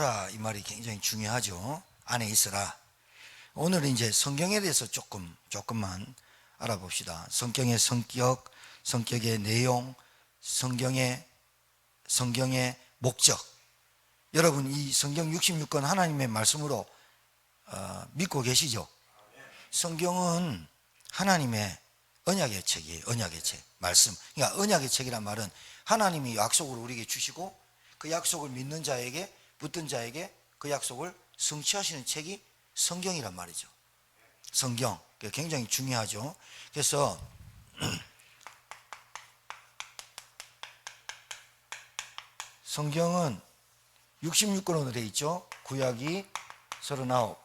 거하라 이 말이 굉장히 중요하죠. 안에 있어라. 오늘은 이제 성경에 대해서 조금만 알아봅시다. 성경의 성격, 성격의 내용, 성경의 목적. 여러분 이 성경 66권 하나님의 말씀으로 믿고 계시죠? 성경은 하나님의 언약의 책이에요. 언약의 책, 말씀. 그러니까 언약의 책이란 말은 하나님이 약속을 우리에게 주시고 그 약속을 믿는 자에게, 붙든 자에게 그 약속을 성취하시는 책이 성경이란 말이죠. 성경. 굉장히 중요하죠. 그래서 성경은 66권으로 되어 있죠. 구약이 39,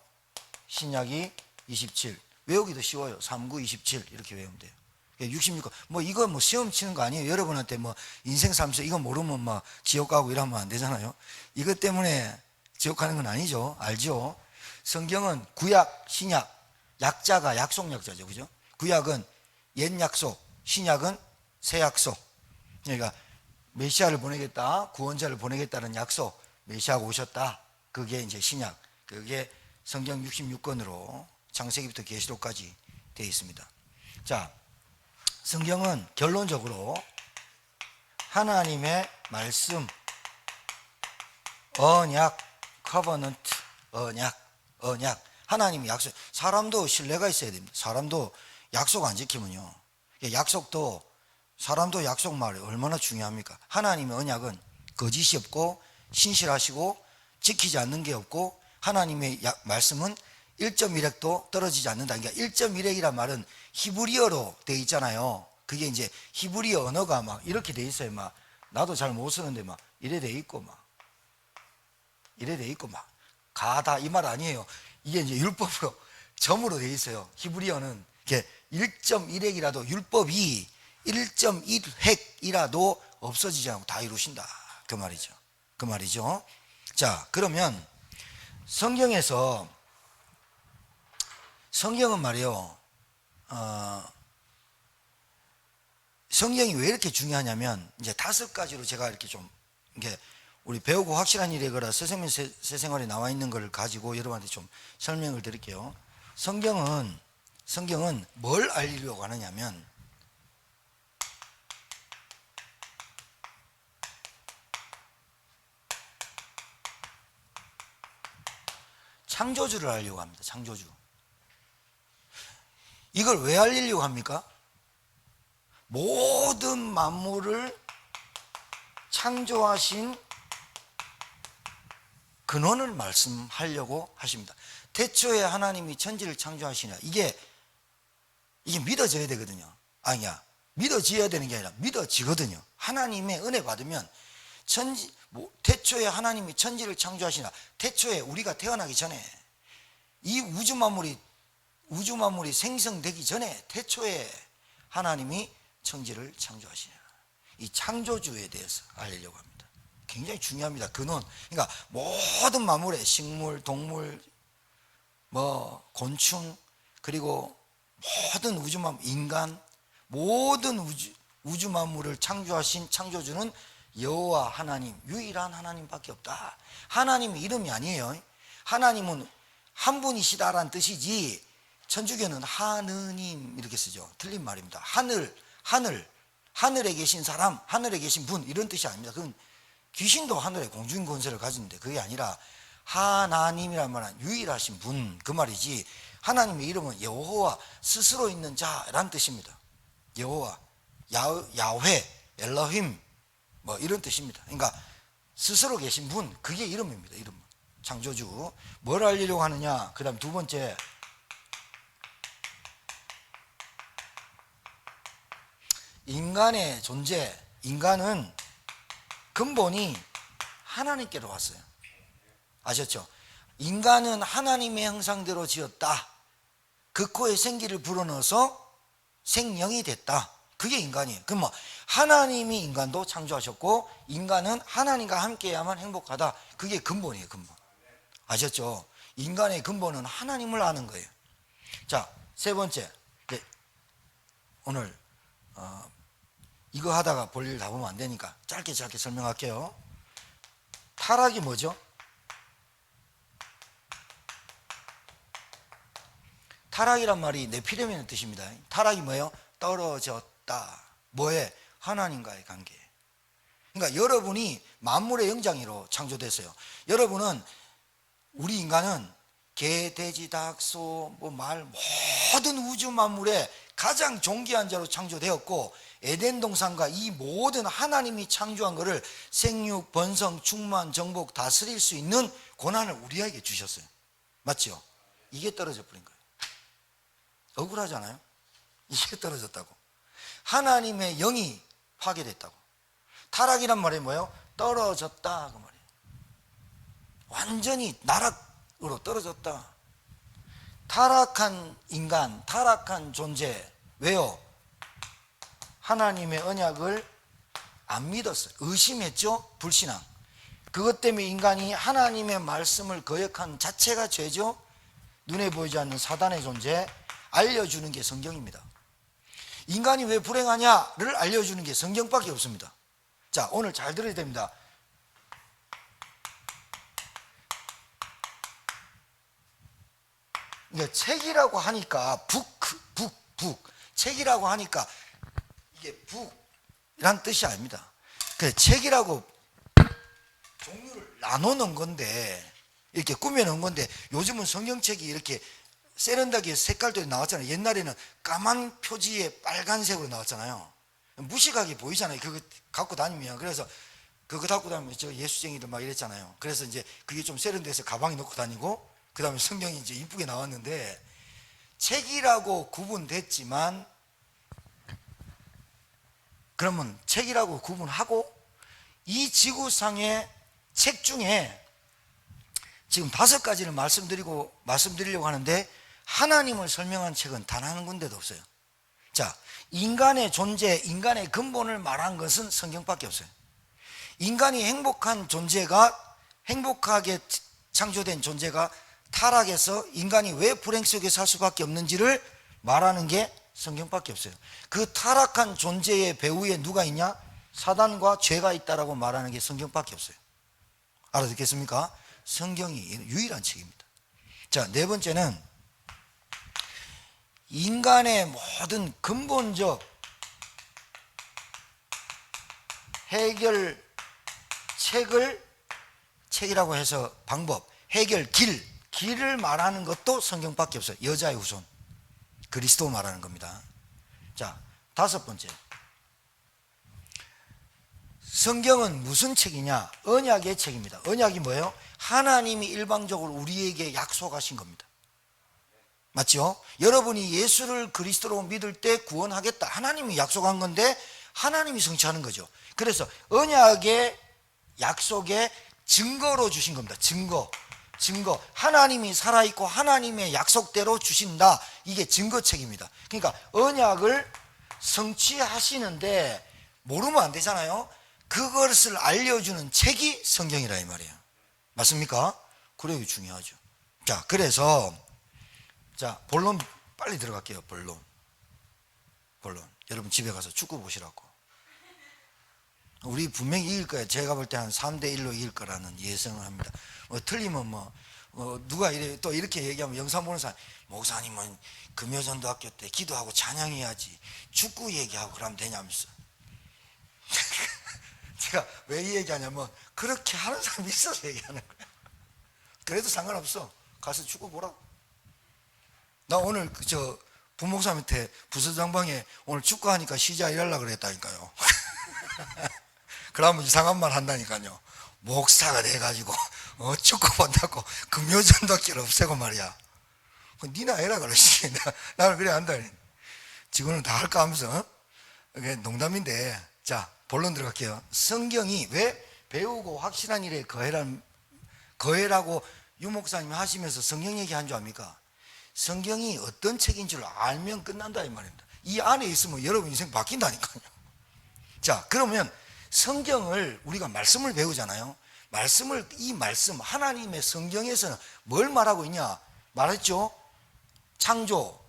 신약이 27. 외우기도 쉬워요. 39, 27 이렇게 외우면 돼요. 66권. 이거 시험 치는 거 아니에요. 여러분한테 인생 살면서 이거 모르면 지옥 가고 이러면 안 되잖아요. 이것 때문에 지옥 가는 건 아니죠. 알죠? 성경은 구약, 신약, 약자가 약속 약자죠. 그죠? 구약은 옛 약속, 신약은 새 약속. 그러니까 메시아를 보내겠다, 구원자를 보내겠다는 약속, 메시아가 오셨다. 그게 이제 신약. 그게 성경 66권으로 창세기부터 계시록까지 되어 있습니다. 자, 성경은 결론적으로 하나님의 말씀, 언약, 커버넌트, 언약. 하나님이 약속. 사람도 신뢰가 있어야 됩니다. 사람도 약속 안 지키면요. 사람도 약속 말이 얼마나 중요합니까? 하나님의 언약은 거짓이 없고 신실하시고 지키지 않는 게 없고 하나님의 말씀은 1.1획도 떨어지지 않는다. 그러니까 1.1획이란 말은 히브리어로 돼 있잖아요. 그게 이제 히브리어 언어가 이렇게 돼 있어요. 나도 잘 못 쓰는데 이래 돼 있고 가다 이 말 아니에요. 이게 이제 율법으로 점으로 돼 있어요. 히브리어는 이렇게 1.1획이라도 율법이 1.1획이라도 없어지지 않고 다 이루신다. 그 말이죠. 자, 그러면 성경은 말이요. 성경이 왜 이렇게 중요하냐면 이제 5가지로 제가 이렇게 좀 이게 우리 배우고 확실한 일에 걸어 새생명 새생활에 나와 있는 걸 가지고 여러분한테 좀 설명을 드릴게요. 성경은 뭘 알리려고 하느냐면 창조주를 알려고 합니다. 창조주. 이걸 왜 알리려고 합니까? 모든 만물을 창조하신 근원을 말씀하려고 하십니다. 태초에 하나님이 천지를 창조하시냐. 이게 믿어져야 되거든요. 믿어져야 되는 게 아니라 믿어지거든요. 하나님의 은혜 받으면 태초에 하나님이 천지를 창조하시나. 태초에 우리가 태어나기 전에 이 우주 만물이 생성되기 전에 태초에 하나님이 천지를 창조하시냐. 이 창조주에 대해서 알리려고 합니다. 굉장히 중요합니다. 근원. 그러니까 모든 만물의 식물, 동물, 곤충, 그리고 모든 우주 만물, 인간, 모든 우주 만물을 창조하신 창조주는 여호와 하나님, 유일한 하나님밖에 없다. 하나님의 이름이 아니에요. 하나님은 한 분이시다라는 뜻이지 천주교는 하느님 이렇게 쓰죠. 틀린 말입니다. 하늘에 계신 사람, 하늘에 계신 분 이런 뜻이 아닙니다. 그건 귀신도 하늘에 공중 권세를 가지는데 그게 아니라 하나님이란 말은 유일하신 분 그 말이지. 하나님의 이름은 여호와, 스스로 있는 자라는 뜻입니다. 여호와, 야훼, 엘로힘 이런 뜻입니다. 그러니까 스스로 계신 분, 그게 이름입니다. 이름. 창조주. 뭘 알리려고 하느냐? 그 다음 2번째, 인간의 존재. 인간은 근본이 하나님께로 왔어요. 아셨죠? 인간은 하나님의 형상대로 지었다. 그 코에 생기를 불어넣어서 생명이 됐다. 그게 인간이에요. 그럼 하나님이 인간도 창조하셨고 인간은 하나님과 함께해야만 행복하다. 그게 근본이에요. 근본. 아셨죠? 인간의 근본은 하나님을 아는 거예요. 자, 3번째. 오늘 이거 하다가 볼일 다 보면 안 되니까 짧게 설명할게요. 타락이 뭐죠? 타락이란 말이 네피렘이라는 뜻입니다. 타락이 뭐예요? 떨어졌다. 뭐에? 하나님과의 관계. 그러니까 여러분이 만물의 영장으로 창조됐어요. 여러분은, 우리 인간은 개, 돼지, 닭, 소, 말, 모든 우주 만물의 가장 존귀한 자로 창조되었고, 에덴 동산과 이 모든 하나님이 창조한 것을 생육, 번성, 충만, 정복, 다스릴 수 있는 권한을 우리에게 주셨어요. 맞죠? 이게 떨어져 버린 거예요. 억울하잖아요. 이게 떨어졌다고. 하나님의 영이 파괴됐다고. 타락이란 말이 뭐예요? 떨어졌다 그 말이에요. 완전히 나락으로 떨어졌다. 타락한 인간, 타락한 존재. 왜요? 하나님의 언약을 안 믿었어요. 의심했죠? 불신앙. 그것 때문에 인간이 하나님의 말씀을 거역한 자체가 죄죠. 눈에 보이지 않는 사단의 존재 알려주는 게 성경입니다. 인간이 왜 불행하냐를 알려주는 게 성경밖에 없습니다. 자, 오늘 잘 들어야 됩니다. 책이라고 하니까 책이라고 하니까 이게 북이란 뜻이 아닙니다. 책이라고 종류를 나눠놓은 건데, 이렇게 꾸며놓은 건데, 요즘은 성경책이 이렇게 세련되게 색깔도 나왔잖아요. 옛날에는 까만 표지에 빨간색으로 나왔잖아요. 무식하게 보이잖아요. 그거 갖고 다니면. 그래서 그거 갖고 다니면 저 예수쟁이들 막 이랬잖아요. 그래서 이제 그게 좀 세련돼서 가방에 넣고 다니고, 그 다음에 성경이 이제 이쁘게 나왔는데, 책이라고 구분됐지만, 그러면 책이라고 구분하고, 이 지구상의 책 중에 지금 5가지를 말씀드리려고 하는데, 하나님을 설명한 책은 단 한 군데도 없어요. 자, 인간의 존재, 인간의 근본을 말한 것은 성경밖에 없어요. 인간이 행복하게 창조된 존재가 타락해서 인간이 왜 불행 속에 살 수밖에 없는지를 말하는 게 성경밖에 없어요. 그 타락한 존재의 배후에 누가 있냐? 사단과 죄가 있다라고 말하는 게 성경밖에 없어요. 알아듣겠습니까? 성경이 유일한 책입니다. 자, 4번째는 인간의 모든 근본적 책이라고 해서 방법, 해결 길을 말하는 것도 성경밖에 없어요. 여자의 후손, 그리스도 말하는 겁니다. 자, 5번째, 성경은 무슨 책이냐? 언약의 책입니다. 언약이 뭐예요? 하나님이 일방적으로 우리에게 약속하신 겁니다. 맞죠? 여러분이 예수를 그리스도로 믿을 때 구원하겠다, 하나님이 약속한 건데 하나님이 성취하는 거죠. 그래서 언약의 약속의 증거로 주신 겁니다. 증거. 하나님이 살아있고 하나님의 약속대로 주신다. 이게 증거책입니다. 그러니까 언약을 성취하시는데 모르면 안 되잖아요. 그것을 알려주는 책이 성경이라 이 말이에요. 맞습니까? 그래요, 중요하죠. 자, 그래서 본론 빨리 들어갈게요. 본론. 여러분 집에 가서 축구 보시라고. 우리 분명히 이길 거예요. 제가 볼 때 한 3대1로 이길 거라는 예상을 합니다. 틀리면 누가 또 이렇게 얘기하면 영상 보는 사람, 목사님은 금요전도학교 때 기도하고 찬양해야지 축구 얘기하고 그러면 되냐면서. 제가 왜 이 얘기하냐면 그렇게 하는 사람이 있어서 얘기하는 거예요. 그래도 상관없어. 가서 축구 보라고. 나 오늘 부목사님한테 부서장방에 오늘 축구하니까 쉬자 이러려고 그랬다니까요. 그러면 이상한 말 한다니까요. 목사가 돼가지고 축구 본다고 금요전도학교를 없애고 말이야. 니나 해라 그러시. 나는 그래 한다. 지금은 다 할까 하면서. 그게 농담인데. 자, 본론 들어갈게요. 성경이 왜 배우고 확실한 일에 거해라고 유목사님이 하시면서 성경 얘기한 줄 압니까? 성경이 어떤 책인 줄 알면 끝난다 이 말입니다. 이 안에 있으면 여러분 인생 바뀐다니까요. 자, 그러면 성경을 우리가 말씀을 배우잖아요. 이 말씀 하나님의 성경에서는 뭘 말하고 있냐? 말했죠. 창조,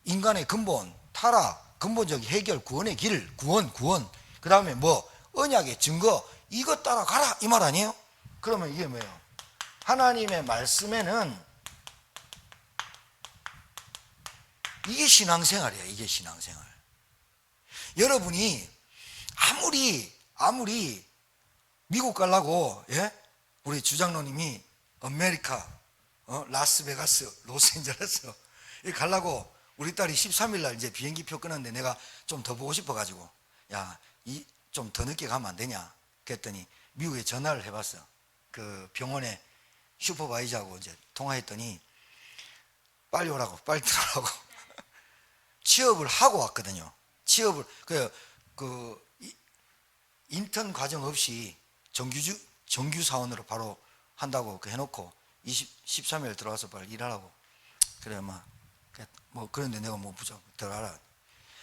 인간의 근본, 타락, 근본적 해결, 구원의 길, 구원. 그 다음에 언약의 증거, 이것 따라가라 이 말 아니에요? 그러면 이게 뭐예요? 하나님의 말씀에는 이게 신앙생활이에요. 이게 신앙생활. 여러분이 아무리 미국 가려고, 예? 우리 주장로님이 아메리카, 라스베가스, 로스앤젤레스 이 가려고 우리 딸이 13일 날 이제 비행기표 끊었는데 내가 좀 더 보고 싶어 가지고, 야, 좀 더 늦게 가면 안 되냐? 그랬더니 미국에 전화를 해봤어. 그 병원에 슈퍼바이저하고 이제 통화했더니 빨리 오라고, 빨리 들어오라고. 취업을 하고 왔거든요. 취업을 인턴 과정 없이 정규 사원으로 바로 한다고 해놓고 13일 들어와서 빨리 일하라고. 그래 뭐 그런데 내가 뭐 부족 들어가라.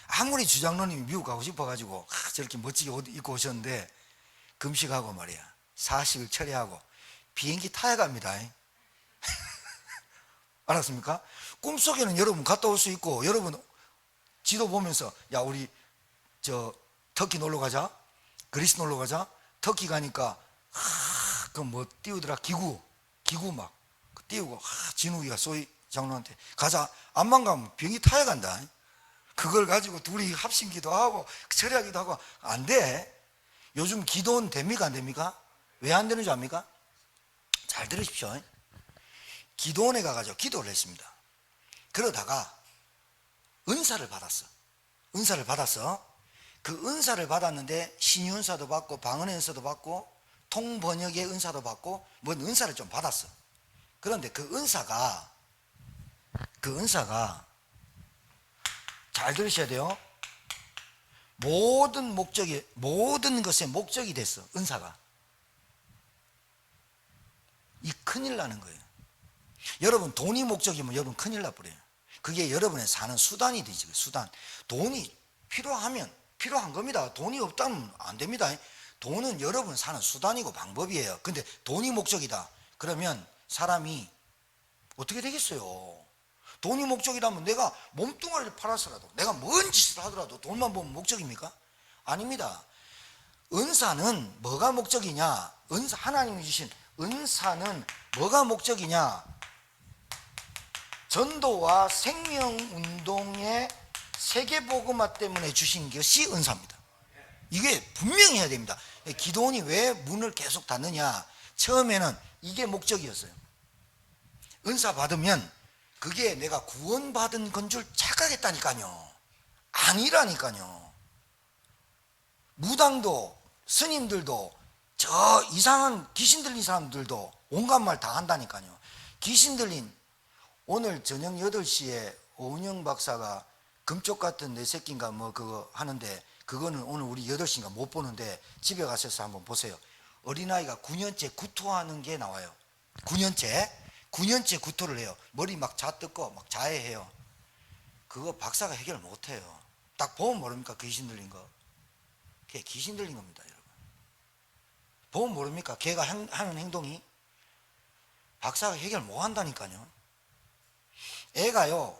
아무리 주장로님이 미국 가고 싶어가지고 저렇게 멋지게 옷 입고 오셨는데 금식하고 말이야 40일 처리하고 비행기 타야 갑니다. 알았습니까? 꿈속에는 여러분 갔다 올 수 있고, 여러분 지도 보면서 야 우리 터키 놀러 가자, 그리스 놀러 가자. 터키 가니까 그 뭐 띄우더라, 기구 막 띄우고 진욱이가 소위 장로한테 가자. 암만 가면 비행기 타야 간다. 그걸 가지고 둘이 합심기도 하고 처리하기도 하고 안 돼. 요즘 기도는 됩니까 안 됩니까? 왜 안 되는 줄 압니까? 잘 들으십시오. 기도원에 가가지고 기도를 했습니다. 그러다가 은사를 받았어. 그 은사를 받았는데 신유은사도 받고 방언의 은사도 받고 통번역의 은사도 받고 뭐 은사를 좀 받았어. 그런데 그 은사가 잘 들으셔야 돼요. 모든 것의 목적이 됐어. 은사가. 이 큰일 나는 거예요. 여러분 돈이 목적이면 여러분 큰일 나버려요. 그게 여러분의 사는 수단이 되지. 수단. 돈이 필요한 겁니다. 돈이 없다면 안 됩니다. 돈은 여러분 사는 수단이고 방법이에요. 근데 돈이 목적이다 그러면 사람이 어떻게 되겠어요? 돈이 목적이라면 내가 몸뚱아리를 팔아서라도, 내가 뭔 짓을 하더라도 돈만 보면 목적입니까? 아닙니다. 은사는 뭐가 목적이냐? 하나님이 주신 은사는 뭐가 목적이냐? 전도와 생명운동의 세계복음화 때문에 주신 것이 은사입니다. 이게 분명히 해야 됩니다. 기도원이 왜 문을 계속 닫느냐? 처음에는 이게 목적이었어요. 은사 받으면 그게 내가 구원받은 건 줄 착각했다니까요. 아니라니까요. 무당도 스님들도 저 이상한 귀신 들린 사람들도 온갖 말 다 한다니까요. 귀신 들린, 오늘 저녁 8시에 오은영 박사가 금쪽 같은 내 새끼인가 뭐 그거 하는데, 그거는 오늘 우리 8시인가 못 보는데 집에 가셔서 한번 보세요. 어린아이가 9년째 구토하는 게 나와요. 9년째 구토를 해요. 머리 막 자뜯고 막 자해해요. 그거 박사가 해결 못해요. 딱 보면 모릅니까? 귀신 들린 거. 그게 귀신 들린 겁니다, 여러분. 보면 모릅니까? 걔가 하는 행동이. 박사가 해결 못 한다니까요. 애가요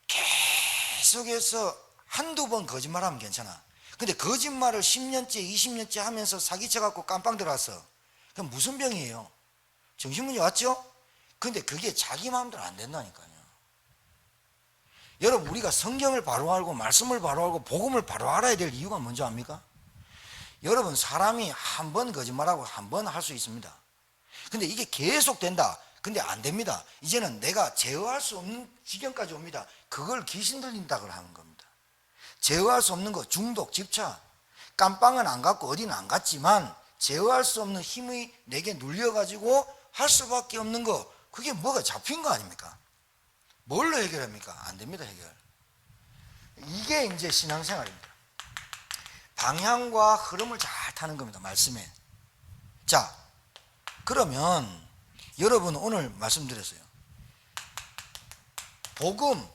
계속해서 한두 번 거짓말하면 괜찮아. 근데 거짓말을 10년째 20년째 하면서 사기쳐갖고 깜빵 들어왔어. 그럼 무슨 병이에요? 정신문제 왔죠? 근데 그게 자기 마음대로 안 된다니까요. 여러분, 우리가 성경을 바로 알고 말씀을 바로 알고 복음을 바로 알아야 될 이유가 뭔지 압니까? 여러분, 사람이 한 번 거짓말하고 한 번 할 수 있습니다. 근데 이게 계속 된다. 근데 안 됩니다. 이제는 내가 제어할 수 없는 지경까지 옵니다. 그걸 귀신 들린다고 하는 겁니다. 제어할 수 없는 거, 중독, 집착. 깜빵은 안 갔고 어디는 안 갔지만 제어할 수 없는 힘이 내게 눌려가지고 할 수밖에 없는 거, 그게 뭐가 잡힌 거 아닙니까? 뭘로 해결합니까? 안 됩니다, 해결. 이게 이제 신앙생활입니다. 방향과 흐름을 잘 타는 겁니다, 말씀에. 자, 그러면 여러분 오늘 말씀드렸어요. 복음,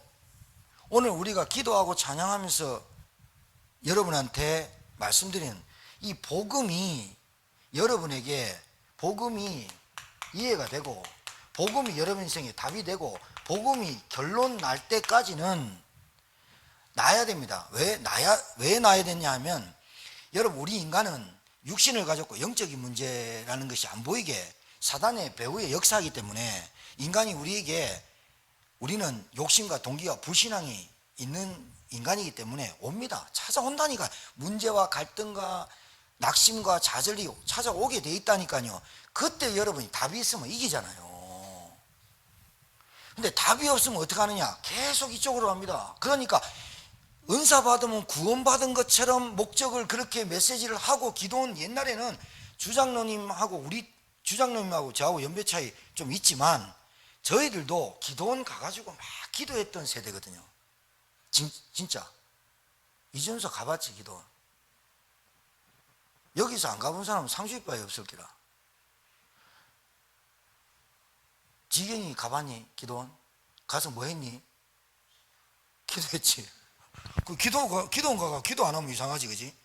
오늘 우리가 기도하고 찬양하면서 여러분한테 말씀드린 이 복음이 여러분에게 복음이 이해가 되고 복음이 여러분 인생에 답이 되고 복음이 결론 날 때까지는 나야 됩니다. 왜 나야 되냐 하면, 여러분 우리 인간은 육신을 가졌고 영적인 문제라는 것이 안 보이게 사단의 배후의 역사이기 때문에 인간이 우리는 욕심과 동기와 불신앙이 있는 인간이기 때문에 옵니다. 찾아온다니까. 문제와 갈등과 낙심과 좌절이 찾아오게 돼 있다니까요. 그때 여러분이 답이 있으면 이기잖아요. 근데 답이 없으면 어떻게 하느냐? 계속 이쪽으로 갑니다. 그러니까 은사 받으면 구원받은 것처럼 목적을 그렇게 메시지를 하고, 기도는 옛날에는 주장로님하고 우리 주장로님하고 저하고 연배 차이 좀 있지만 저희들도 기도원 가가지고 막 기도했던 세대거든요. 진짜 이준석 가봤지? 기도원 여기서 안 가본 사람은 상주이빠에 없을 기라. 지경이 가봤니? 기도원 가서 뭐 했니? 기도했지. 그 기도원 가가 기도 안 하면 이상하지, 그지?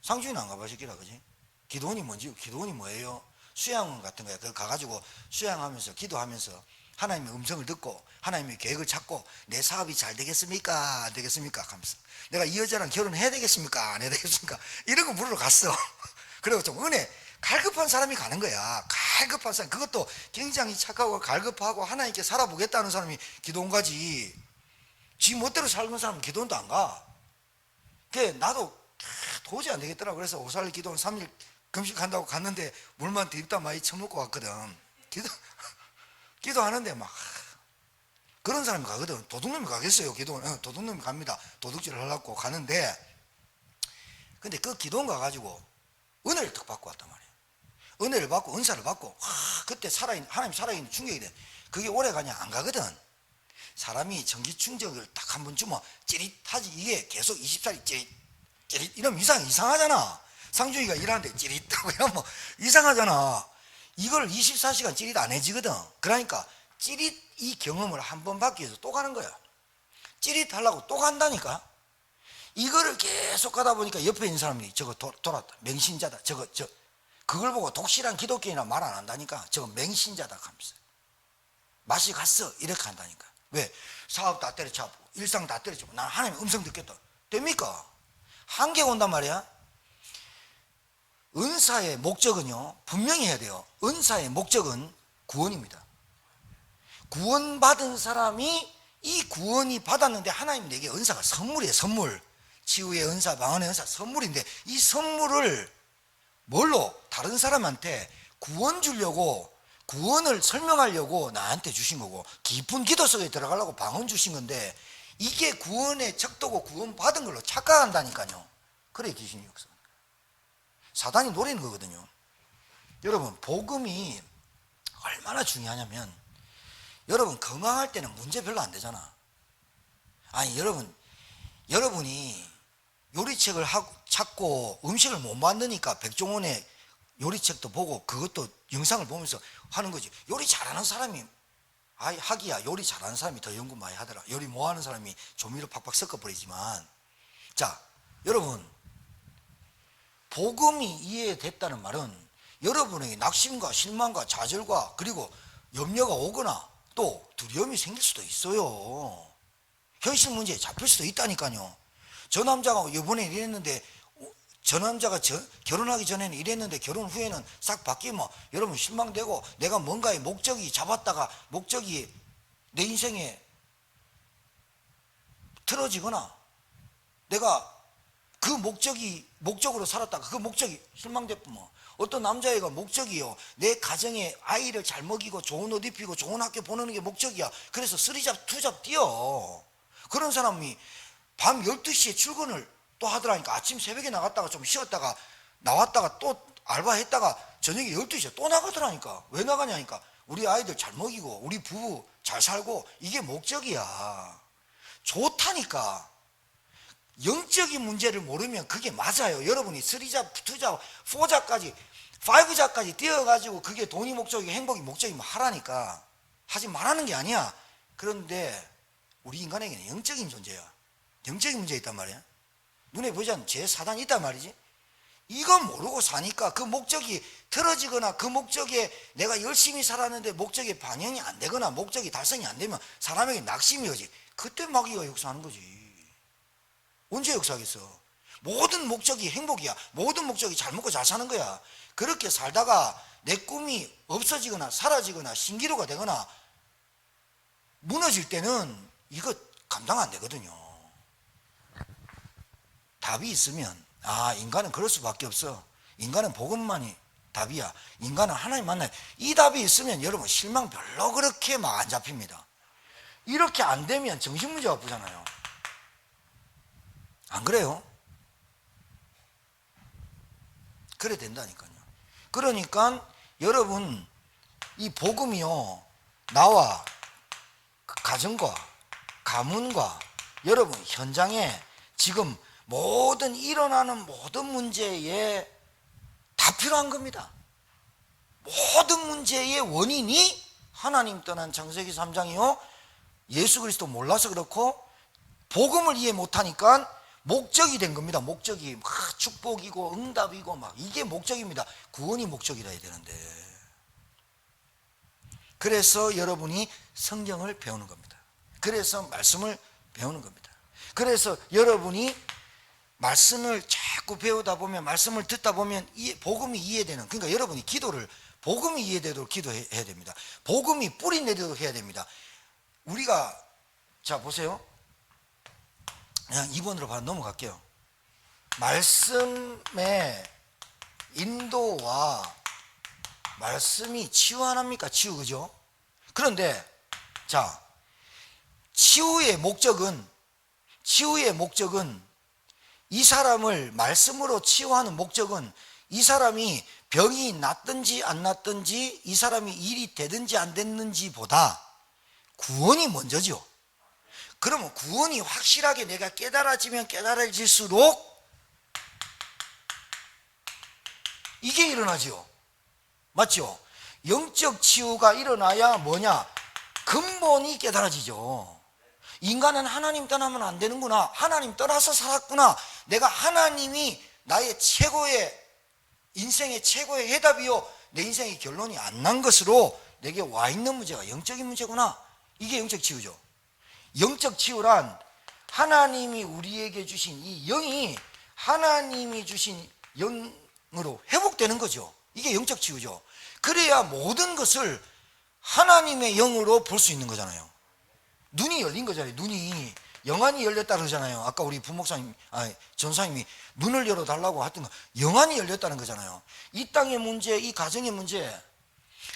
상주이는 안 가봤을기라, 그지? 기도원이 뭔지, 기도원이 뭐예요? 수양원 같은 거야. 그 가가지고 수양하면서 기도하면서 하나님의 음성을 듣고 하나님의 계획을 찾고, 내 사업이 잘 되겠습니까? 안 되겠습니까? 하면서 내가 이 여자랑 결혼해야 되겠습니까? 안 해야 되겠습니까? 이런 거 물으러 갔어. 그리고 좀 은혜 갈급한 사람이 가는 거야. 갈급한 사람, 그것도 굉장히 착하고 갈급하고 하나님께 살아보겠다는 사람이 기도원 가지. 지 멋대로 살는 사람은 기도원도 안 가. 그래 나도 도저히 안 되겠더라. 그래서 오살리 기도원 3일 금식한다고 갔는데 물만 드립다 많이 처먹고 왔거든. 기도하는데 막 그런 사람이 가거든. 도둑놈이 가겠어요. 기도원 도둑놈이 갑니다. 도둑질을 하려고 가는데, 근데 그 기도원 가가지고 은혜를 딱 받고 왔단 말이에요. 은혜를 받고 은사를 받고 그때 하나님 살아있는 충격이 돼. 그게 오래 가냐? 안 가거든. 사람이 전기 충격을 딱 한 번 주면 찌릿하지. 이게 계속 20살이 찌릿 이러면 이상하잖아. 상중이가 일하는데 찌릿하고 이러면 이상하잖아. 이걸 24시간 찌릿 안 해지거든. 그러니까 찌릿 이 경험을 한 번 받기 위해서 또 가는 거야. 찌릿 하려고 또 간다니까. 이거를 계속 가다 보니까 옆에 있는 사람이 저거 돌았다. 맹신자다. 그걸 보고 독실한 기독교인이라 말 안 한다니까. 저거 맹신자다 하면서 맛이 갔어 이렇게 한다니까. 왜? 사업 다 때려치고 일상 다 때려치고 난 하나님의 음성 듣겠다. 됩니까? 한계가 온단 말이야. 은사의 목적은요, 분명히 해야 돼요. 은사의 목적은 구원입니다. 구원받은 사람이 이 구원이 받았는데 하나님 내게 은사가 선물이에요. 선물. 치유의 은사, 방언의 은사 선물인데, 이 선물을 뭘로? 다른 사람한테 구원 주려고, 구원을 설명하려고 나한테 주신 거고, 깊은 기도 속에 들어가려고 방언 주신 건데, 이게 구원의 척도고 구원 받은 걸로 착각한다니까요. 그래 귀신이 역사. 사단이 노리는 거거든요. 여러분, 복음이 얼마나 중요하냐면, 여러분 건강할 때는 문제 별로 안 되잖아. 아니 여러분이 요리책을 찾고 음식을 못 만드니까 백종원의 요리책도 보고 그것도 영상을 보면서 하는 거지. 요리 잘하는 사람이 하기야 요리 잘하는 사람이 더 연구 많이 하더라. 요리 못하는 사람이 조미료 팍팍 섞어버리지만, 자 여러분, 복음이 이해됐다는 말은 여러분에게 낙심과 실망과 좌절과 그리고 염려가 오거나 또 두려움이 생길 수도 있어요. 현실 문제에 잡힐 수도 있다니까요. 저 남자가 이번에 이랬는데, 저 남자가 결혼하기 전에는 이랬는데 결혼 후에는 싹 바뀌면 여러분 실망되고, 내가 뭔가의 목적이 잡았다가 목적이 내 인생에 틀어지거나, 내가 그 목적으로 살았다가 그 목적이 실망됐구먼. 어떤 남자애가 목적이요, 내 가정에 아이를 잘 먹이고 좋은 옷 입히고 좋은 학교 보내는 게 목적이야. 그래서 3잡 2잡 뛰어. 그런 사람이 밤 12시에 출근을 또 하더라니까. 아침 새벽에 나갔다가 좀 쉬었다가 나왔다가 또 알바했다가 저녁에 12시에 또 나가더라니까. 왜 나가냐니까, 우리 아이들 잘 먹이고 우리 부부 잘 살고, 이게 목적이야. 좋다니까. 영적인 문제를 모르면 그게 맞아요. 여러분이 3잡, 2잡, 4잡까지 5잡까지 뛰어가지고 그게 돈이 목적이고 행복이 목적이면 하라니까. 하지 말라는 게 아니야. 그런데 우리 인간에게는 영적인 존재야. 영적인 문제가 있단 말이야. 눈에 보이지 않는 제 사단이 있단 말이지. 이거 모르고 사니까 그 목적이 틀어지거나, 그 목적에 내가 열심히 살았는데 목적에 반영이 안 되거나 목적이 달성이 안 되면 사람에게 낙심이 오지. 그때 마귀가 역사하는 거지. 언제 역사하겠어? 모든 목적이 행복이야. 모든 목적이 잘 먹고 잘 사는 거야. 그렇게 살다가 내 꿈이 없어지거나 사라지거나 신기루가 되거나 무너질 때는 이거 감당 안 되거든요. 답이 있으면 인간은 그럴 수밖에 없어. 인간은 복음만이 답이야. 인간은 하나님 만나요. 이 답이 있으면 여러분 실망 별로 그렇게 막 안 잡힙니다. 이렇게 안 되면 정신문제가 아프잖아요. 안 그래요? 그래 된다니까요. 그러니까 여러분 이 복음이요, 나와 가정과 가문과 여러분 현장에 지금 모든 일어나는 모든 문제에 다 필요한 겁니다. 모든 문제의 원인이 하나님 떠난 창세기 3장이요, 예수 그리스도 몰라서 그렇고 복음을 이해 못하니까 목적이 된 겁니다. 목적이 막 축복이고 응답이고 막 이게 목적입니다. 구원이 목적이라 해야 되는데. 그래서 여러분이 성경을 배우는 겁니다. 그래서 말씀을 배우는 겁니다. 그래서 여러분이 말씀을 자꾸 배우다 보면, 말씀을 듣다 보면 복음이 이해되는, 그러니까 여러분이 기도를 복음이 이해되도록 기도해야 됩니다. 복음이 뿌리 내리도록 해야 됩니다. 우리가 자 보세요. 그냥 2번으로 바로 넘어갈게요. 말씀의 인도와 말씀이 치유 하나입니까? 치유, 그죠? 그런데 자, 치유의 목적은 이 사람을 말씀으로 치유하는 목적은 이 사람이 병이 낫든지 안 낫든지 이 사람이 일이 되든지 안 됐는지 보다 구원이 먼저죠. 그러면 구원이 확실하게 내가 깨달아지면 깨달아질수록 이게 일어나죠. 맞죠? 영적 치유가 일어나야 뭐냐? 근본이 깨달아지죠. 인간은 하나님 떠나면 안 되는구나. 하나님 떠나서 살았구나. 내가 하나님이 나의 최고의 인생의 최고의 해답이요, 내 인생의 결론이 안 난 것으로 내게 와 있는 문제가 영적인 문제구나. 이게 영적 치유죠. 영적 치유란 하나님이 우리에게 주신 이 영이 하나님이 주신 영으로 회복되는 거죠. 이게 영적 치유죠. 그래야 모든 것을 하나님의 영으로 볼 수 있는 거잖아요. 눈이 열린 거잖아요. 눈이 영안이 열렸다 그러잖아요. 아까 우리 부목사님, 전사님이 눈을 열어달라고 했던 거, 영안이 열렸다는 거잖아요. 이 땅의 문제, 이 가정의 문제.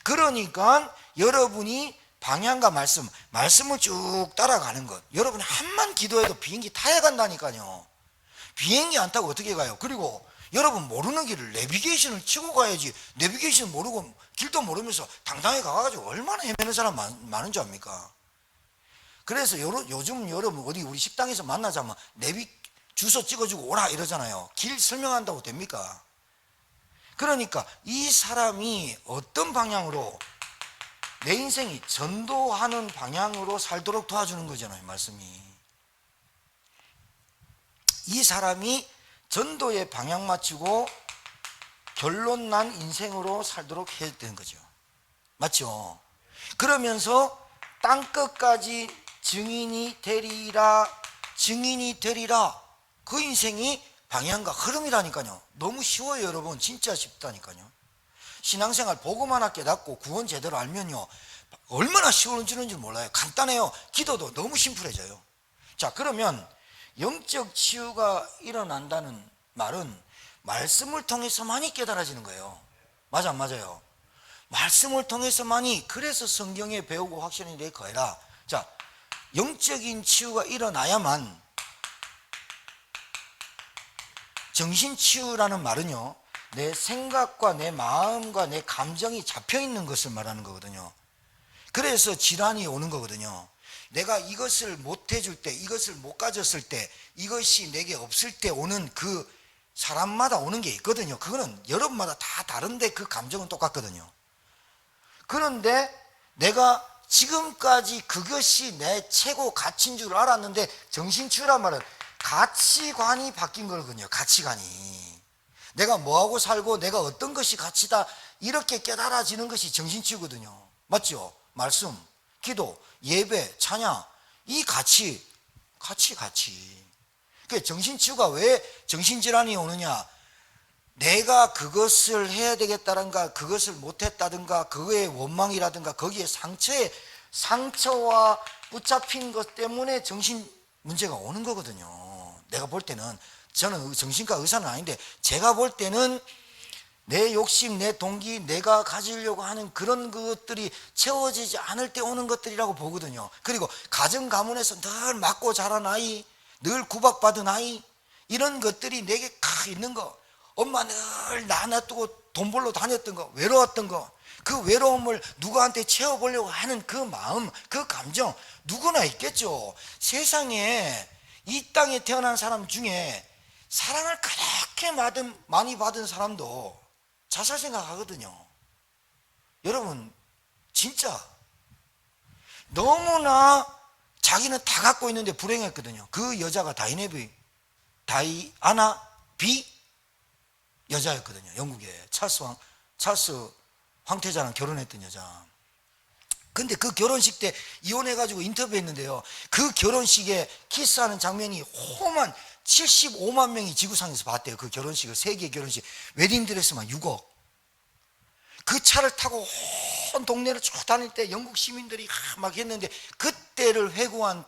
그러니까 여러분이 방향과 말씀을 쭉 따라가는 것. 여러분이 한만 기도해도 비행기 타야 간다니까요. 비행기 안 타고 어떻게 가요? 그리고 여러분 모르는 길을 내비게이션을 치고 가야지. 내비게이션 모르고 길도 모르면서 당당히 가가지고 얼마나 헤매는 사람 많은 줄 압니까? 그래서 요즘 여러분 어디 우리 식당에서 만나자면 내비 주소 찍어주고 오라 이러잖아요. 길 설명한다고 됩니까? 그러니까 이 사람이 어떤 방향으로 내 인생이 전도하는 방향으로 살도록 도와주는 거잖아요. 말씀이. 이 사람이 전도의 방향 맞추고 결론 난 인생으로 살도록 해야 되는 거죠. 맞죠? 그러면서 땅끝까지 증인이 되리라. 그 인생이 방향과 흐름이라니까요. 너무 쉬워요, 여러분. 진짜 쉽다니까요. 신앙생활 복음 하나 깨닫고 구원 제대로 알면요, 얼마나 쉬워지는지 몰라요. 간단해요. 기도도 너무 심플해져요. 자, 그러면 영적 치유가 일어난다는 말은 말씀을 통해서만이 깨달아지는 거예요. 맞아, 안 맞아요? 말씀을 통해서만이. 그래서 성경에 배우고 확실히 내 거해라. 자, 영적인 치유가 일어나야만. 정신치유라는 말은요, 내 생각과 내 마음과 내 감정이 잡혀있는 것을 말하는 거거든요. 그래서 질환이 오는 거거든요. 내가 이것을 못 해줄 때, 이것을 못 가졌을 때, 이것이 내게 없을 때 오는 그 사람마다 오는 게 있거든요. 그거는 여러분마다 다 다른데 그 감정은 똑같거든요. 그런데 내가 지금까지 그것이 내 최고 가치인 줄 알았는데, 정신치유란 말은 가치관이 바뀐 거거든요. 가치관이. 내가 뭐하고 살고 내가 어떤 것이 가치다, 이렇게 깨달아지는 것이 정신치유거든요. 맞죠? 말씀, 기도, 예배, 찬양, 이 가치. 그 정신치유가 왜 정신질환이 오느냐? 내가 그것을 해야 되겠다든가, 그것을 못했다든가, 그거의 원망이라든가, 거기에 상처와 붙잡힌 것 때문에 정신 문제가 오는 거거든요. 내가 볼 때는 저는 정신과 의사는 아닌데 제가 볼 때는 내 욕심, 내 동기, 내가 가지려고 하는 그런 것들이 채워지지 않을 때 오는 것들이라고 보거든요. 그리고 가정 가문에서 늘 맞고 자란 아이, 늘 구박받은 아이, 이런 것들이 내게 있는 거, 엄마 늘 나 놔두고 돈 벌러 다녔던 거, 외로웠던 거, 그 외로움을 누구한테 채워보려고 하는 그 마음, 그 감정 누구나 있겠죠. 세상에 이 땅에 태어난 사람 중에 사랑을 그렇게 많이 받은 사람도 자살 생각하거든요. 여러분 진짜 너무나 자기는 다 갖고 있는데 불행했거든요. 그 여자가 다이아나 비 여자였거든요. 영국에 찰스 황태자랑 결혼했던 여자. 근데 그 결혼식 때 이혼해가지고 인터뷰했는데요, 그 결혼식에 키스하는 장면이 75만 명이 지구상에서 봤대요. 그 결혼식을, 세계 결혼식. 웨딩드레스만 6억. 그 차를 타고 온 동네를 쭉 다닐 때 영국 시민들이 막 했는데, 그때를 회고한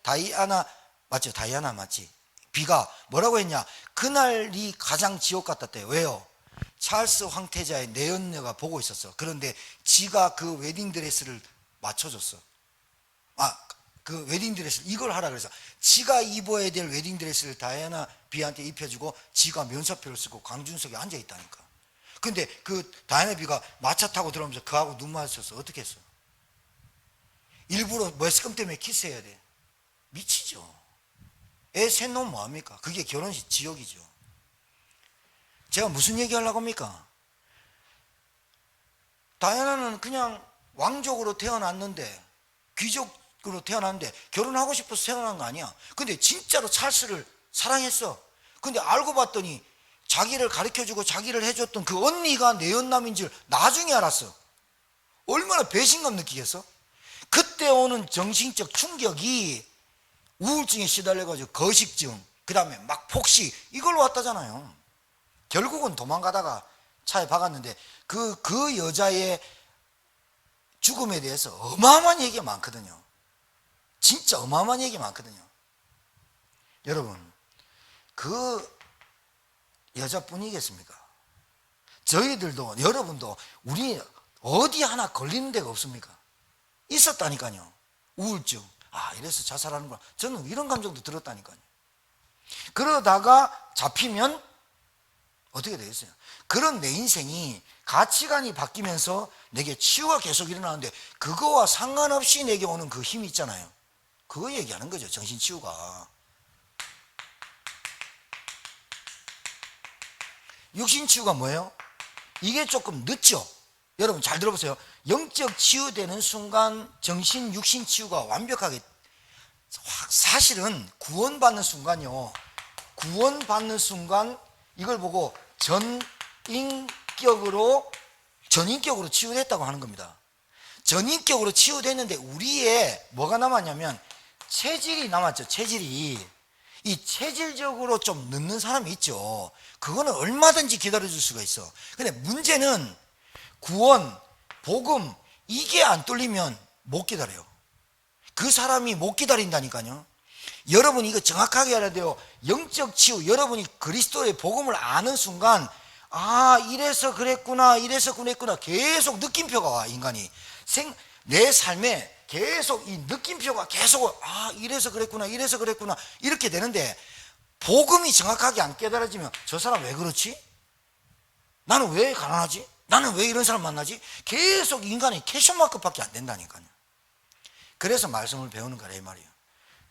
다이아나 맞죠? 다이아나 맞지? 비가 뭐라고 했냐? 그날이 가장 지옥 같았대요. 왜요? 찰스 황태자의 내연녀가 보고 있었어. 그런데 지가 그 웨딩드레스를 맞춰줬어. 그 웨딩드레스를 이걸 하라 그래서 지가 입어야 될 웨딩드레스를 다이아나 비한테 입혀주고 지가 면사표를 쓰고 강준석에 앉아있다니까. 근데 그 다이아나 비가 마차 타고 들어오면서 그하고 눈 마주쳤어. 어떻게 했어? 일부러 매스컴 때문에 키스해야 돼. 미치죠. 애 셋 놓으면 뭐합니까? 그게 결혼식 지옥이죠. 제가 무슨 얘기 하려고 합니까? 다이아나는 그냥 왕족으로 태어났는데, 귀족으로 태어났는데 결혼하고 싶어서 태어난 거 아니야. 근데 진짜로 찰스를 사랑했어. 근데 알고 봤더니 자기를 가르쳐주고 자기를 해줬던 그 언니가 내연남인 줄 나중에 알았어. 얼마나 배신감 느끼겠어? 그때 오는 정신적 충격이 우울증에 시달려가지고 거식증, 그 다음에 막 폭식, 이걸로 왔다잖아요. 결국은 도망가다가 차에 박았는데 그 여자의 죽음에 대해서 어마어마한 얘기가 많거든요. 진짜 어마어마한 얘기가 많거든요. 여러분, 그 여자뿐이겠습니까? 저희들도, 여러분도, 우리 어디 하나 걸리는 데가 없습니까? 있었다니까요. 우울증, 이래서 자살하는구나. 저는 이런 감정도 들었다니까요. 그러다가 잡히면 어떻게 되겠어요? 그런 내 인생이 가치관이 바뀌면서 내게 치유가 계속 일어나는데, 그거와 상관없이 내게 오는 그 힘이 있잖아요. 그거 얘기하는 거죠. 정신치유가. 육신치유가 뭐예요? 이게 조금 늦죠. 여러분 잘 들어보세요. 영적 치유되는 순간 정신 육신치유가 완벽하게, 사실은 구원받는 순간요, 구원받는 순간 이걸 보고 전인격으로 치유됐다고 하는 겁니다. 전인격으로 치유됐는데 우리의 뭐가 남았냐면 체질이 남았죠. 체질이. 이 체질적으로 좀 늦는 사람이 있죠. 그거는 얼마든지 기다려줄 수가 있어. 근데 문제는 구원, 복음, 이게 안 뚫리면 못 기다려요. 그 사람이 못 기다린다니까요. 여러분 이거 정확하게 알아야 돼요. 영적 치유, 여러분이 그리스도의 복음을 아는 순간, 이래서 그랬구나, 이래서 그랬구나, 계속 느낌표가 와. 인간이 내 삶에 계속 이 느낌표가 계속, 이래서 그랬구나, 이래서 그랬구나, 이렇게 되는데, 복음이 정확하게 안 깨달아지면 저 사람 왜 그렇지? 나는 왜 가난하지? 나는 왜 이런 사람 만나지? 계속 인간의 캐셔마크밖에 안 된다니까요. 그래서 말씀을 배우는 거라 이 말이에요.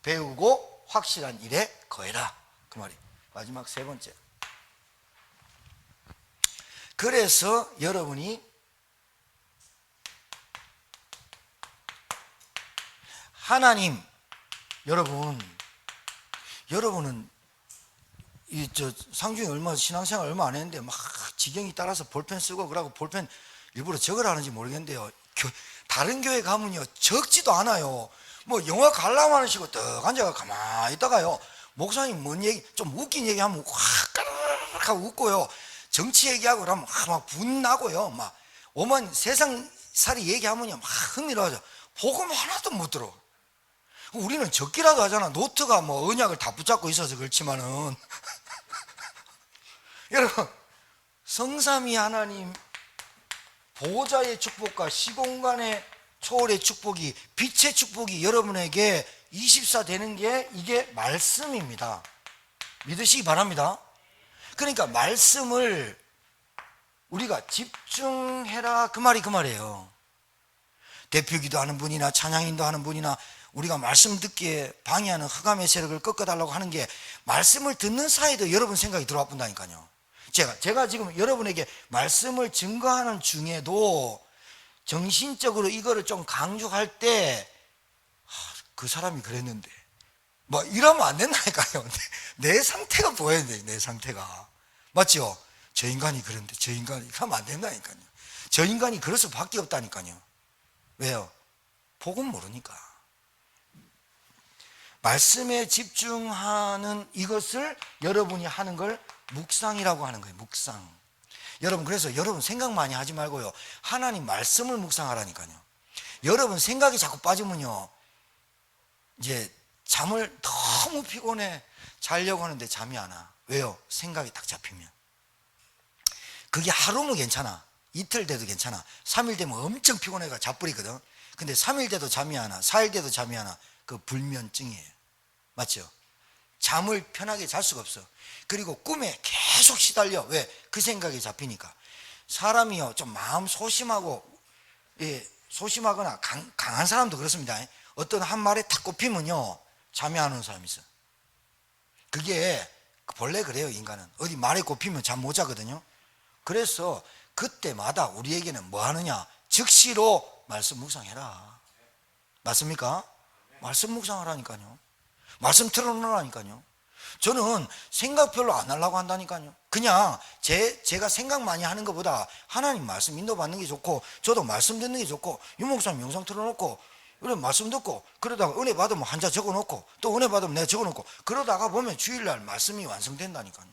배우고 확실한 일에 거해라, 그 말이에요. 마지막 세 번째. 그래서 여러분이 하나님, 여러분은 상중에 신앙생활 얼마 안 했는데 막 지경이 따라서 볼펜 쓰고 그러고 볼펜 일부러 적으라 하는지 모르겠는데요. 다른 교회 가면요 적지도 않아요. 뭐 영화 관람하는 식으로 떡 앉아가 가만히 있다가요, 목사님 뭔 얘기, 좀 웃긴 얘기하면 확 까르르 하고 웃고요, 정치 얘기하고 그러면 막 분나고요, 막 오만 세상살이 얘기하면요 막 흥미로워져. 복음 하나도 못 들어. 우리는 적기라도 하잖아. 노트가 뭐 언약을 다 붙잡고 있어서 그렇지만은 여러분, 성삼위 하나님 보호자의 축복과 시공간의 초월의 축복이, 빛의 축복이 여러분에게 24 되는 게 이게 말씀입니다. 믿으시기 바랍니다. 그러니까 말씀을 우리가 집중해라, 그 말이 그 말이에요. 대표기도 하는 분이나 찬양인도 하는 분이나 우리가 말씀 듣기에 방해하는 흑암의 세력을 꺾어달라고 하는 게 말씀을 듣는 사이에도 여러분 생각이 들어와 본다니까요. 제가 지금 여러분에게 말씀을 증거하는 중에도 정신적으로 이거를 좀 강조할 때 그 사람이 그랬는데 뭐 이러면 안 된다니까요. 내 상태가 보여야 돼. 내 상태가 맞죠? 저 인간이 그런데 저 인간이 그러면 안 된다니까요. 저 인간이 그럴 수밖에 없다니까요. 왜요? 복은 모르니까. 말씀에 집중하는 이것을 여러분이 하는 걸 묵상이라고 하는 거예요. 묵상. 여러분, 그래서 여러분 생각 많이 하지 말고요, 하나님 말씀을 묵상하라니까요. 여러분 생각이 자꾸 빠지면요, 이제 잠을, 너무 피곤해 자려고 하는데 잠이 안 와. 왜요? 생각이 딱 잡히면. 그게 하루면 괜찮아, 이틀 돼도 괜찮아. 3일 되면 엄청 피곤해가 자버리거든. 근데 3일 돼도 잠이 안 와, 4일 돼도 잠이 안 와. 그 불면증이에요. 맞죠? 잠을 편하게 잘 수가 없어. 그리고 꿈에 계속 시달려. 왜? 그 생각이 잡히니까. 사람이요, 좀 마음 소심하고, 예, 소심하거나 강한 사람도 그렇습니다. 어떤 한 말에 탁 꼽히면요, 잠이 안 오는 사람이 있어. 그게 본래 그래요. 인간은 어디 말에 꼽히면 잠 못 자거든요. 그래서 그때마다 우리에게는 뭐 하느냐, 즉시로 말씀 묵상해라. 맞습니까? 말씀 묵상하라니까요. 말씀 틀어놓으라니까요. 저는 생각 별로 안 하려고 한다니까요. 그냥 제가 생각 많이 하는 것보다 하나님 말씀 인도받는 게 좋고, 저도 말씀 듣는 게 좋고, 유목사님 영상 틀어놓고 그래 말씀 듣고, 그러다가 은혜 받으면 한자 적어놓고, 또 은혜 받으면 내가 적어놓고, 그러다가 보면 주일날 말씀이 완성된다니까요.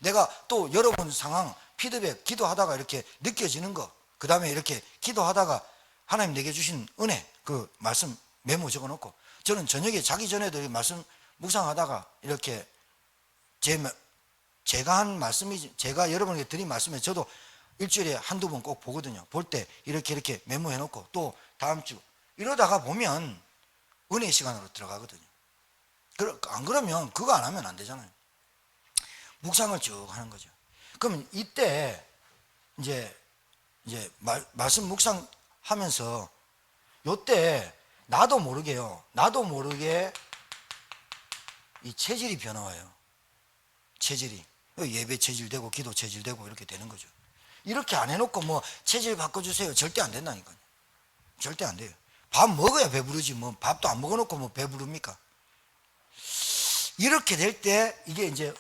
내가 또 여러분 상황 피드백 기도하다가 이렇게 느껴지는 거, 그 다음에 이렇게 기도하다가 하나님 내게 주신 은혜, 그 말씀 메모 적어놓고, 저는 저녁에 자기 전에도 말씀 묵상하다가 이렇게 제가 한 말씀이지, 제가 여러분에게 드린 말씀에 저도 일주일에 한두 번 꼭 보거든요. 볼 때 이렇게 메모해 놓고, 또 다음 주 이러다가 보면 은혜 시간으로 들어가거든요. 안 그러면 그거 안 하면 안 되잖아요. 묵상을 쭉 하는 거죠. 그러면 이때 이제 말씀 묵상 하면서 요때 나도 모르게 이 체질이 변화와요. 체질이 예배 체질 되고 기도 체질 되고 이렇게 되는 거죠. 이렇게 안 해놓고 뭐 체질 바꿔주세요, 절대 안 된다니까요. 절대 안 돼요. 밥 먹어야 배부르지, 뭐 밥도 안 먹어놓고 뭐 배부릅니까? 이렇게 될 때 이게 이제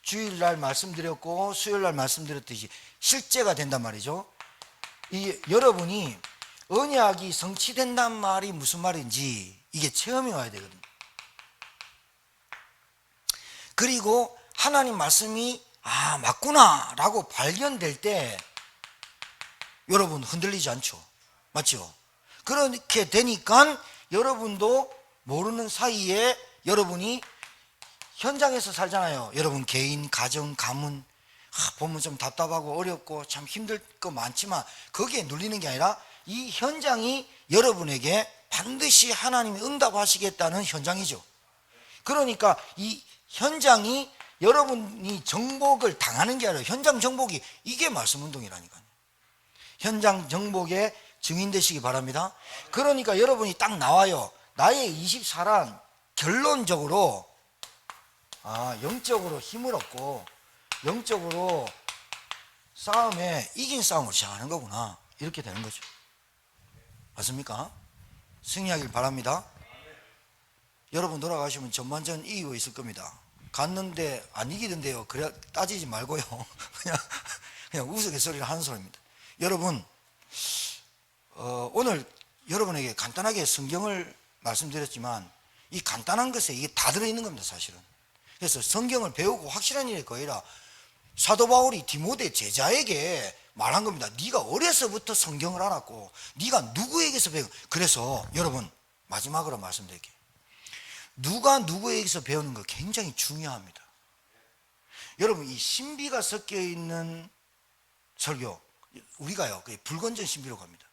주일날 말씀드렸고 수요일날 말씀드렸듯이 실제가 된단 말이죠. 이 여러분이 언약이 성취된단 말이 무슨 말인지 이게 체험이 와야 되거든요. 그리고 하나님 말씀이 맞구나 라고 발견될 때 여러분 흔들리지 않죠. 맞죠? 그렇게 되니까 여러분도 모르는 사이에 여러분이 현장에서 살잖아요. 여러분 개인, 가정, 가문 보면 좀 답답하고 어렵고 참 힘들 거 많지만 거기에 눌리는 게 아니라 이 현장이 여러분에게 반드시 하나님이 응답하시겠다는 현장이죠. 그러니까 이 현장이 여러분이 정복을 당하는 게 아니라 현장 정복이, 이게 말씀 운동이라니까요. 현장 정복의 증인 되시기 바랍니다. 그러니까 여러분이 딱 나와요. 나의 24란 결론적으로 영적으로 힘을 얻고 영적으로 싸움에 이긴 싸움을 시작하는 거구나, 이렇게 되는 거죠. 맞습니까? 승리하길 바랍니다. 여러분 돌아가시면 전반전 이기고 있을 겁니다. 갔는데 안 이기던데요, 그래 따지지 말고요. 그냥 우스갯소리를 하는 소리입니다. 여러분 오늘 여러분에게 간단하게 성경을 말씀드렸지만 이 간단한 것에 이게 다 들어있는 겁니다, 사실은. 그래서 성경을 배우고 확실한 일일 거이라 사도 바울이 디모데 제자에게 말한 겁니다. 네가 어려서부터 성경을 알았고 네가 누구에게서 배우. 그래서 여러분 마지막으로 말씀드릴게요. 누가 누구에게서 배우는 거 굉장히 중요합니다. 여러분, 이 신비가 섞여 있는 설교, 우리가요, 불건전 신비라고 합니다.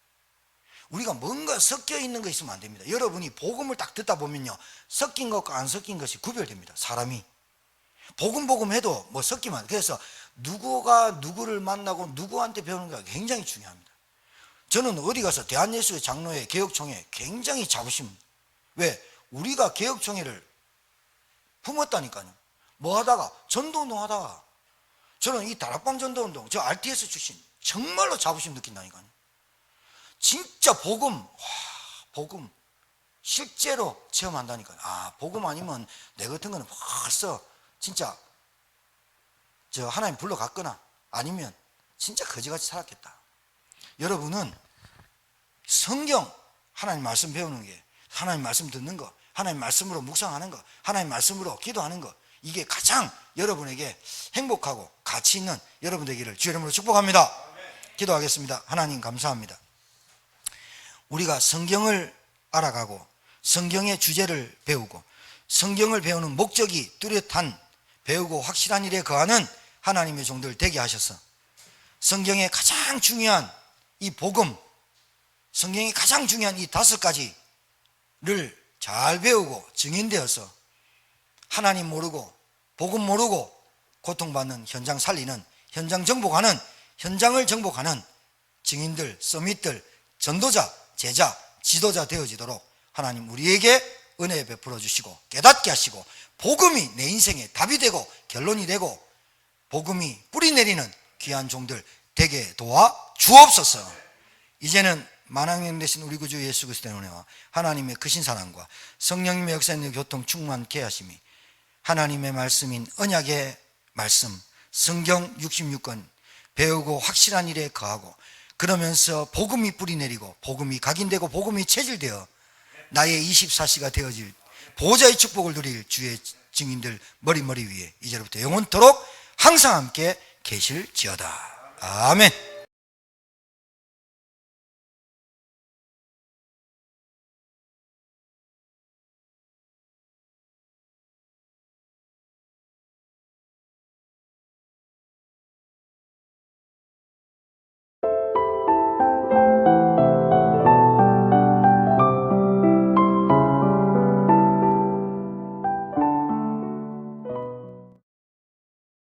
우리가 뭔가 섞여 있는 거 있으면 안 됩니다. 여러분이 복음을 딱 듣다 보면요, 섞인 것과 안 섞인 것이 구별됩니다. 사람이 복음 해도 뭐 섞이면 안 돼요. 그래서 누구가 누구를 만나고 누구한테 배우는 게 굉장히 중요합니다. 저는 어디 가서 대한예수의 장로회, 개혁총회 굉장히 자부심. 왜? 우리가 개혁총회를 품었다니까요. 뭐 하다가? 전도운동 하다가. 저는 이 다락방 전도운동, 저 RTS 출신, 정말로 자부심 느낀다니까요. 진짜 복음 실제로 체험한다니까요. 아, 복음 아니면 내 같은 거는 벌써 진짜 저 하나님 불러갔거나 아니면 진짜 거지같이 살았겠다. 여러분은 성경, 하나님 말씀 배우는 게, 하나님 말씀 듣는 거, 하나님 말씀으로 묵상하는 거, 하나님 말씀으로 기도하는 거, 이게 가장 여러분에게 행복하고 가치 있는 여러분 되기를 주의 이름으로 축복합니다. 기도하겠습니다. 하나님 감사합니다. 우리가 성경을 알아가고 성경의 주제를 배우고 성경을 배우는 목적이 뚜렷한, 배우고 확실한 일에 거하는 하나님의 종들 되게 하셔서 성경의 가장 중요한 이 복음, 성경의 가장 중요한 이 5가지를 잘 배우고 증인되어서 하나님 모르고 복음 모르고 고통받는 현장 살리는, 현장 정복하는, 현장을 정복하는 증인들, 서밋들, 전도자, 제자, 지도자 되어지도록 하나님 우리에게 은혜 베풀어 주시고 깨닫게 하시고 복음이 내 인생의 답이 되고 결론이 되고 복음이 뿌리 내리는 귀한 종들 되게 도와 주옵소서. 이제는 만왕의 되신 우리 구주 예수 그리스도의 은혜와 하나님의 크신 사랑과 성령님의 역사의 교통 충만케 하심이 하나님의 말씀인 언약의 말씀 성경 66권 배우고 확실한 일에 거하고 그러면서 복음이 뿌리 내리고 복음이 각인되고 복음이 체질되어 나의 24시가 되어질 보호자의 축복을 누릴 주의 증인들 머리 위에 이제로부터 영원토록 항상 함께 계실지어다. 아멘.